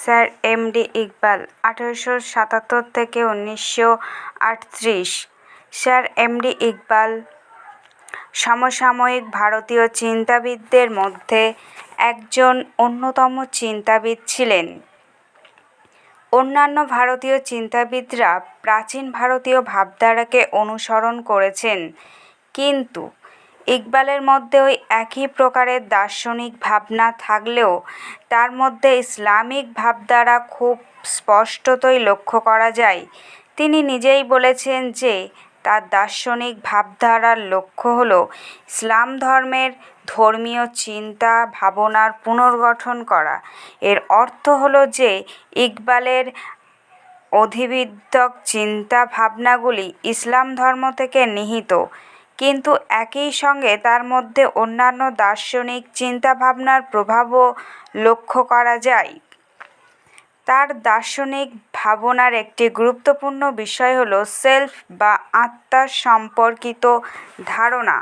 Sir MD Iqbal 1877 থেকে 1938। Sir MD Iqbal সমসাময়িক ভারতীয় চিন্তাবিদদের মধ্যে একজন অন্যতম চিন্তাবিদ ছিলেন। অন্যান্য ভারতীয় চিন্তাবিদরা প্রাচীন ভারতীয় ভাবধারাকে অনুসরণ করেছেন, কিন্তু ইকবালের মধ্যে ওই একই প্রকারের দার্শনিক ভাবনা থাকলেও তার মধ্যে ইসলামিক ভাবধারা খুব স্পষ্টতই লক্ষ্য করা যায়। তিনি নিজেই বলেছেন যে তার দার্শনিক ভাবধারার লক্ষ্য হল ইসলাম ধর্মের ধর্মীয় চিন্তা ভাবনার পুনর্গঠন করা। এর অর্থ হল যে ইকবালের অধিবিদ্যক চিন্তা ভাবনাগুলি ইসলাম ধর্ম থেকে নিহিত, কিন্তু একই সঙ্গে তার মধ্যে অন্যান্য দার্শনিক চিন্তাভাবনার প্রভাবও লক্ষ্য করা যায়। তার দার্শনিক ভাবনার একটি গুরুত্বপূর্ণ বিষয় হল সেলফ বা আত্মা সম্পর্কিত ধারণা।